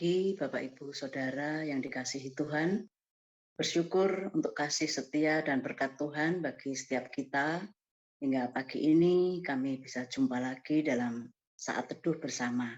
pagi Bapak Ibu Saudara yang dikasihi Tuhan. Bersyukur untuk kasih setia dan berkat Tuhan bagi setiap kita. Hingga pagi ini kami bisa jumpa lagi dalam saat teduh bersama.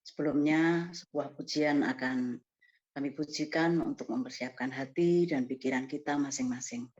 Sebelumnya sebuah pujian akan kami pujikan untuk mempersiapkan hati dan pikiran kita masing-masing.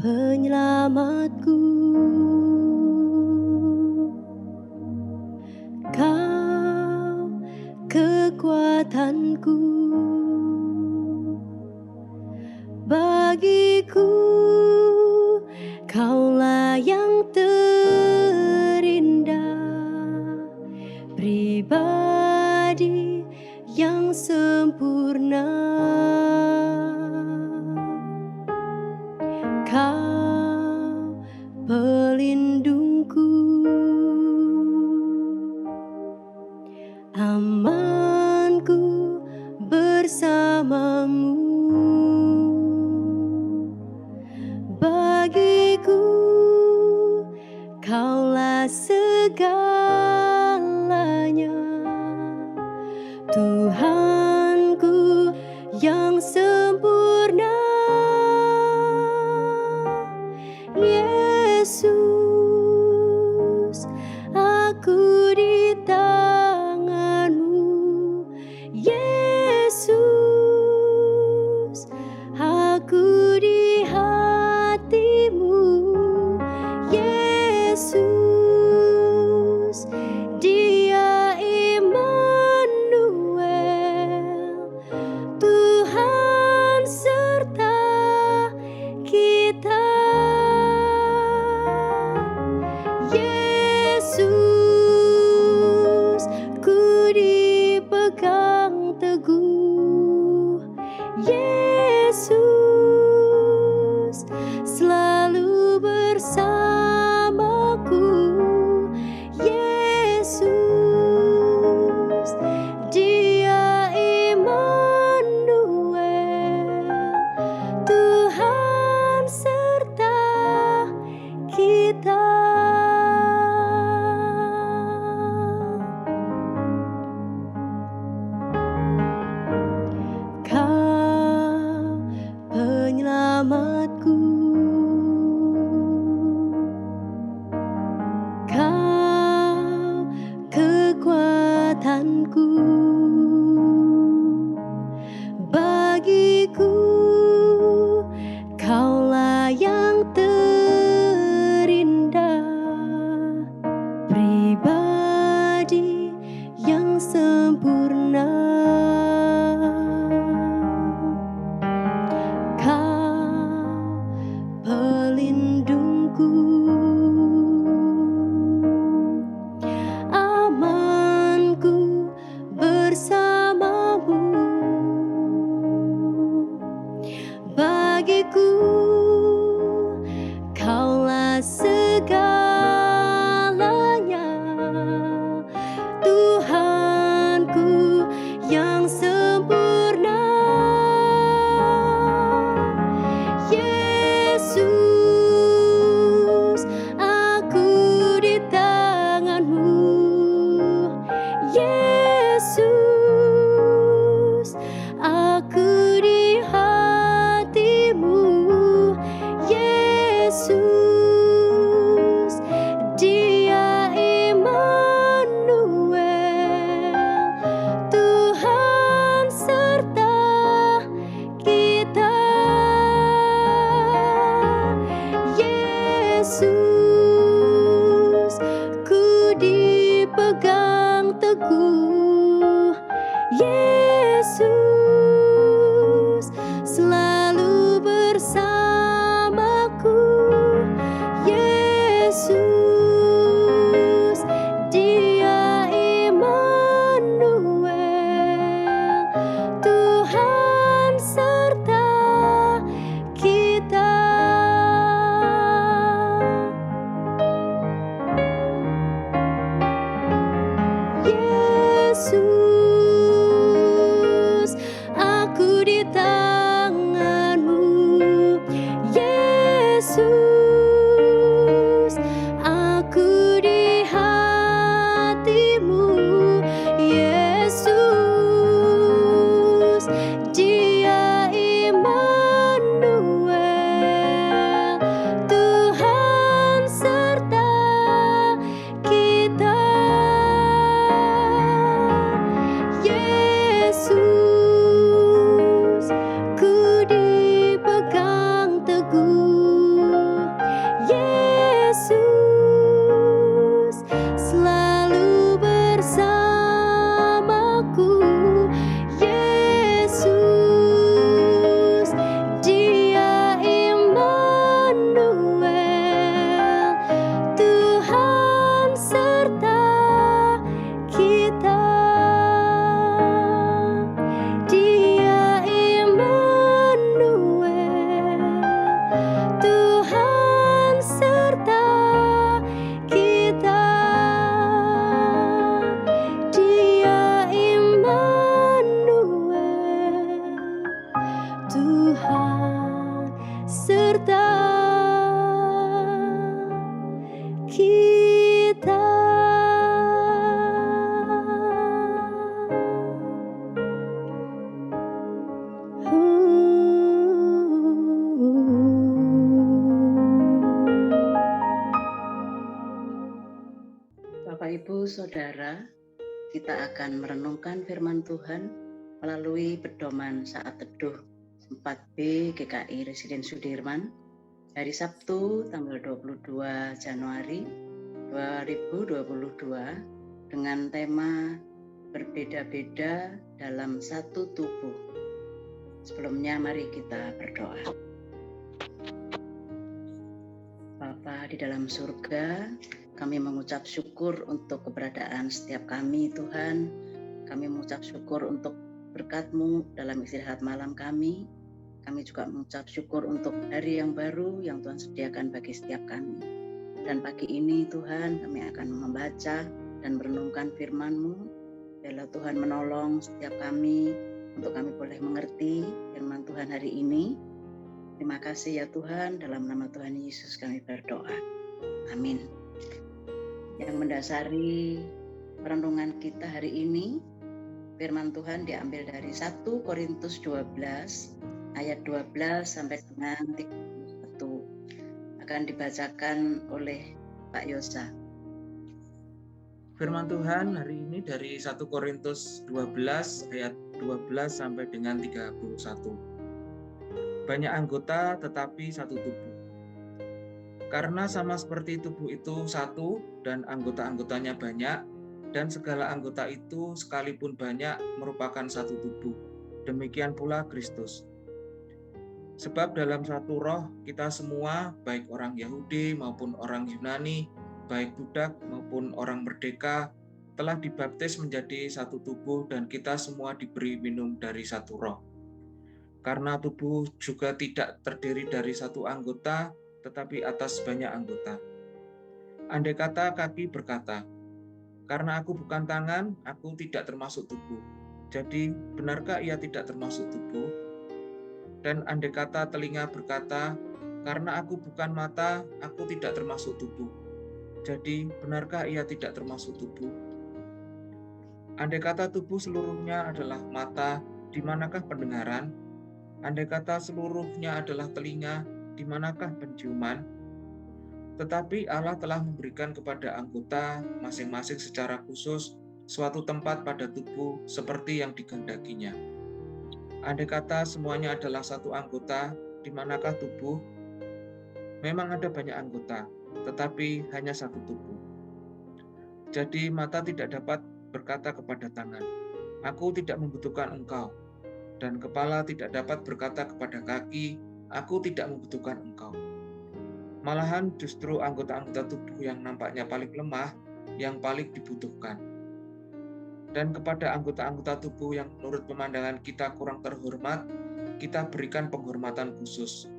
Penyelamatku, Kau kekuatanku, bagiku Kaulah yang terindah, pribadi yang sempurna. Kau pelindungku, amanku bersamamu. Bagiku Kaulah segalanya, Tuhanku yang sempurna. Yesus, aku di tangan-Mu. Yesus, aku di hati-Mu. Yesus, Dia Immanuel, Tuhan serta kita. Yesus, ku dipegang teguh. Yesus, selalu bersamaku. Yesus, Dia Immanuel, Tuhan serta kita. Kau penyelamatku, Kau kekuatanku, bagiku Kaulah yang terindah, pribadi yang sempurna. Kau pelindungku, amanku bersamamu. Bagiku Kaulah segalanya, Tuhanku yang sempurna. Yesus, aku di tangan-Mu. Yesus, aku di hati-Mu. Yesus, Dia Immanuel, Tuhan serta kita. Yesus, ku dipegang teguh. Yesus, selalu bersamaku. Yesus, Dia Immanuel, Tuhan serta kita. kita. Bapak, Ibu, Saudara, kita akan merenungkan firman Tuhan melalui pedoman saat teduh 4B GKI Residen Sudirman hari Sabtu tanggal 22 Januari 2022 dengan tema berbeda-beda dalam satu tubuh. Sebelumnya mari kita berdoa. Bapa di dalam surga, kami mengucap syukur untuk keberadaan setiap kami, Tuhan. Kami mengucap syukur untuk berkat-Mu dalam istirahat malam kami. Kami juga mengucap syukur untuk hari yang baru yang Tuhan sediakan bagi setiap kami. Dan pagi ini, Tuhan, kami akan membaca dan merenungkan firman-Mu. Biarlah Tuhan menolong setiap kami untuk kami boleh mengerti firman Tuhan hari ini. Terima kasih ya Tuhan, dalam nama Tuhan Yesus kami berdoa. Amin. Yang mendasari renungan kita hari ini, firman Tuhan diambil dari 1 Korintus 12 ayat 12 sampai dengan 31. Akan dibacakan oleh Pak Yosa. Firman Tuhan hari ini dari 1 Korintus 12 ayat 12 sampai dengan 31. Banyak anggota tetapi satu tubuh. Karena sama seperti tubuh itu satu dan anggota-anggotanya banyak, dan segala anggota itu sekalipun banyak merupakan satu tubuh. Demikian pula Kristus. Sebab dalam satu roh kita semua, baik orang Yahudi maupun orang Yunani, baik budak maupun orang merdeka, telah dibaptis menjadi satu tubuh dan kita semua diberi minum dari satu roh. Karena tubuh juga tidak terdiri dari satu anggota, tetapi atas banyak anggota. Andai kata kaki berkata, karena aku bukan tangan, aku tidak termasuk tubuh. Jadi, benarkah ia tidak termasuk tubuh? Dan andai kata telinga berkata, karena aku bukan mata, aku tidak termasuk tubuh. Jadi, benarkah ia tidak termasuk tubuh? Andai kata tubuh seluruhnya adalah mata, di manakah pendengaran? Andai kata seluruhnya adalah telinga, di manakah penciuman? Tetapi Allah telah memberikan kepada anggota masing-masing secara khusus suatu tempat pada tubuh seperti yang dikehendakinya. Andai kata semuanya adalah satu anggota, di manakah tubuh? Memang ada banyak anggota, tetapi hanya satu tubuh. Jadi mata tidak dapat berkata kepada tangan, aku tidak membutuhkan engkau. Dan kepala tidak dapat berkata kepada kaki, aku tidak membutuhkan engkau. Malahan justru anggota-anggota tubuh yang nampaknya paling lemah, yang paling dibutuhkan. Dan kepada anggota-anggota tubuh yang menurut pemandangan kita kurang terhormat, kita berikan penghormatan khusus.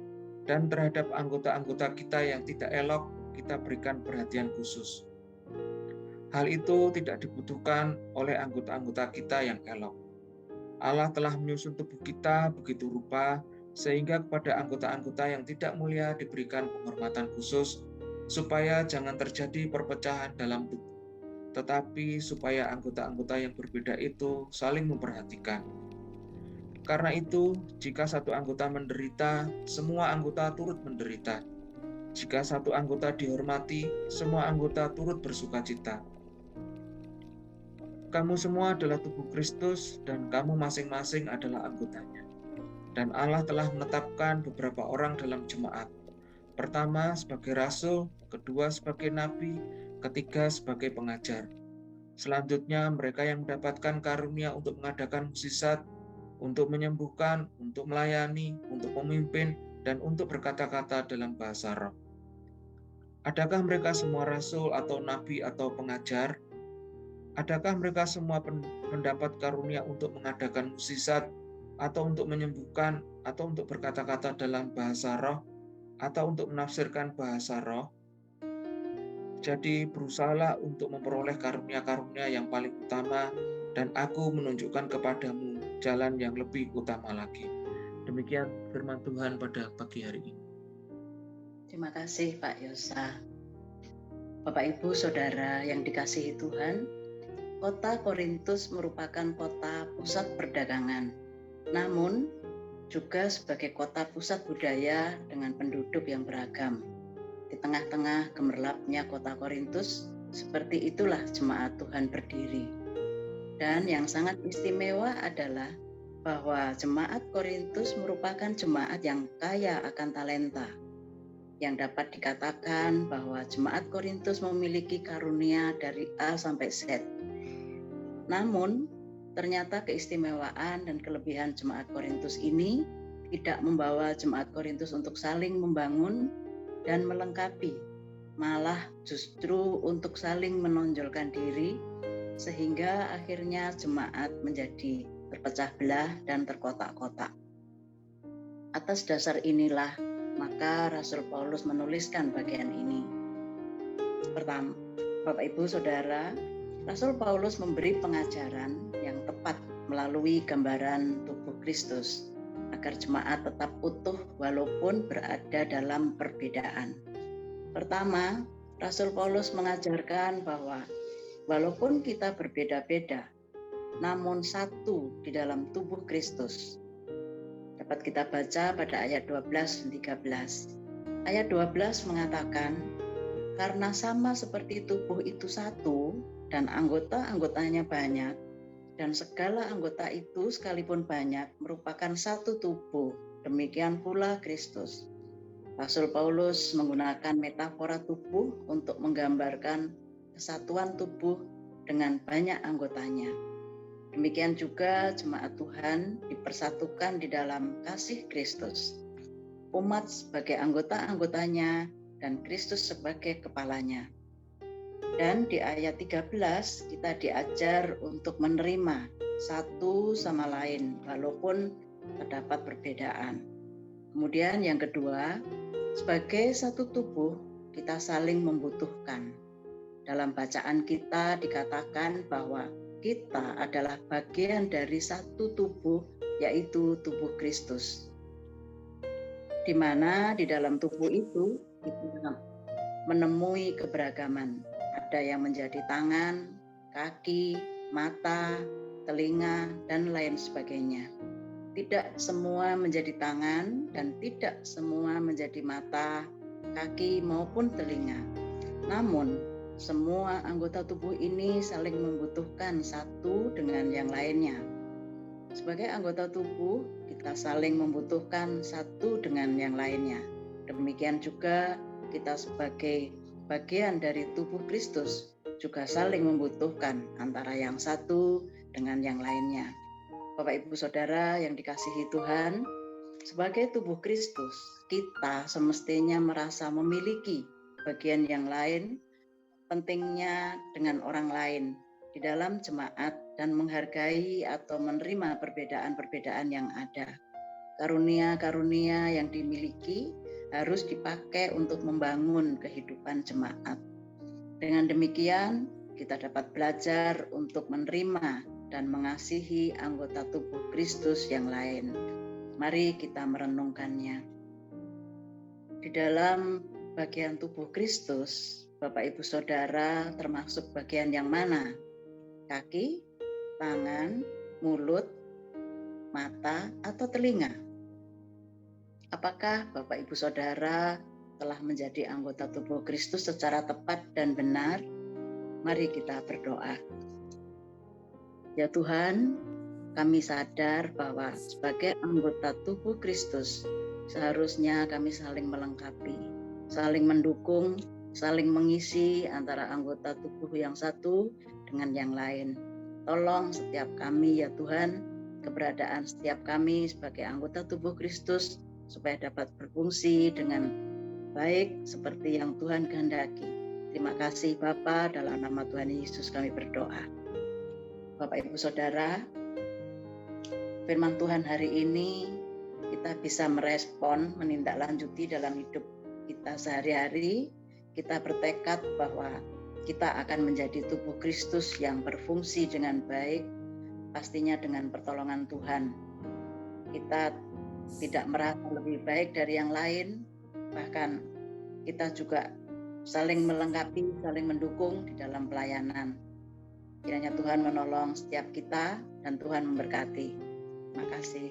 Dan terhadap anggota-anggota kita yang tidak elok, kita berikan perhatian khusus. Hal itu tidak dibutuhkan oleh anggota-anggota kita yang elok. Allah telah menyusun tubuh kita begitu rupa, sehingga kepada anggota-anggota yang tidak mulia diberikan penghormatan khusus, supaya jangan terjadi perpecahan dalam tubuh, tetapi supaya anggota-anggota yang berbeda itu saling memperhatikan. Karena itu, jika satu anggota menderita, semua anggota turut menderita. Jika satu anggota dihormati, semua anggota turut bersukacita. Kamu semua adalah tubuh Kristus dan kamu masing-masing adalah anggotanya. Dan Allah telah menetapkan beberapa orang dalam jemaat. Pertama sebagai rasul, kedua sebagai nabi, ketiga sebagai pengajar. Selanjutnya mereka yang mendapatkan karunia untuk mengadakan mukjizat, untuk menyembuhkan, untuk melayani, untuk memimpin, dan untuk berkata-kata dalam bahasa roh. Adakah mereka semua rasul atau nabi atau pengajar? Adakah mereka semua mendapat karunia untuk mengadakan mukjizat, atau untuk menyembuhkan, atau untuk berkata-kata dalam bahasa roh, atau untuk menafsirkan bahasa roh? Jadi berusahalah untuk memperoleh karunia-karunia yang paling utama, dan aku menunjukkan kepadamu jalan yang lebih utama lagi. Demikian firman Tuhan pada pagi hari ini. Terima kasih Pak Yosa. Bapak, Ibu, Saudara yang dikasihi Tuhan, kota Korintus merupakan kota pusat perdagangan, namun juga sebagai kota pusat budaya dengan penduduk yang beragam. Di tengah-tengah gemerlapnya kota Korintus, seperti itulah jemaat Tuhan berdiri. Dan yang sangat istimewa adalah bahwa jemaat Korintus merupakan jemaat yang kaya akan talenta, yang dapat dikatakan bahwa jemaat Korintus memiliki karunia dari A sampai Z. Namun, ternyata keistimewaan dan kelebihan jemaat Korintus ini tidak membawa jemaat Korintus untuk saling membangun dan melengkapi, malah justru untuk saling menonjolkan diri, sehingga akhirnya jemaat menjadi terpecah belah dan terkotak-kotak. Atas dasar inilah maka Rasul Paulus menuliskan bagian ini. Pertama, Bapak, Ibu, Saudara, Rasul Paulus memberi pengajaran yang tepat melalui gambaran tubuh Kristus agar jemaat tetap utuh walaupun berada dalam perbedaan. Pertama, Rasul Paulus mengajarkan bahwa walaupun kita berbeda-beda, namun satu di dalam tubuh Kristus. Dapat kita baca pada ayat 12 dan 13. Ayat 12 mengatakan, karena sama seperti tubuh itu satu dan anggota-anggotanya banyak, dan segala anggota itu sekalipun banyak merupakan satu tubuh, demikian pula Kristus. Rasul Paulus menggunakan metafora tubuh untuk menggambarkan kesatuan tubuh dengan banyak anggotanya. Demikian juga jemaat Tuhan dipersatukan di dalam kasih Kristus. Umat sebagai anggota-anggotanya dan Kristus sebagai kepalanya. Dan di ayat 13 kita diajar untuk menerima satu sama lain walaupun terdapat perbedaan. Kemudian yang kedua, sebagai satu tubuh kita saling membutuhkan. Dalam bacaan kita dikatakan bahwa kita adalah bagian dari satu tubuh, yaitu tubuh Kristus. Di mana di dalam tubuh itu kita menemui keberagaman. Ada yang menjadi tangan, kaki, mata, telinga, dan lain sebagainya. Tidak semua menjadi tangan dan tidak semua menjadi mata, kaki, maupun telinga. Namun, semua anggota tubuh ini saling membutuhkan satu dengan yang lainnya. Sebagai anggota tubuh, kita saling membutuhkan satu dengan yang lainnya. Demikian juga kita sebagai bagian dari tubuh Kristus juga saling membutuhkan antara yang satu dengan yang lainnya. Bapak, Ibu, Saudara yang dikasihi Tuhan, sebagai tubuh Kristus, kita semestinya merasa memiliki bagian yang lain, pentingnya dengan orang lain di dalam jemaat dan menghargai atau menerima perbedaan-perbedaan yang ada. Karunia-karunia yang dimiliki harus dipakai untuk membangun kehidupan jemaat. Dengan demikian, kita dapat belajar untuk menerima dan mengasihi anggota tubuh Kristus yang lain. Mari kita merenungkannya. Di dalam bagian tubuh Kristus, Bapak, Ibu, Saudara, termasuk bagian yang mana? Kaki, tangan, mulut, mata, atau telinga? Apakah Bapak, Ibu, Saudara telah menjadi anggota tubuh Kristus secara tepat dan benar? Mari kita berdoa. Ya Tuhan, kami sadar bahwa sebagai anggota tubuh Kristus, seharusnya kami saling melengkapi, saling mendukung, saling mengisi antara anggota tubuh yang satu dengan yang lain. Tolong setiap kami ya Tuhan, keberadaan setiap kami sebagai anggota tubuh Kristus supaya dapat berfungsi dengan baik seperti yang Tuhan kehendaki. Terima kasih Bapa, dalam nama Tuhan Yesus kami berdoa. Bapak, Ibu, Saudara, firman Tuhan hari ini kita bisa merespon, menindaklanjuti dalam hidup kita sehari-hari. Kita bertekad bahwa kita akan menjadi tubuh Kristus yang berfungsi dengan baik, pastinya dengan pertolongan Tuhan. Kita tidak merasa lebih baik dari yang lain, bahkan kita juga saling melengkapi, saling mendukung di dalam pelayanan. Kiranya Tuhan menolong setiap kita dan Tuhan memberkati. Terima kasih.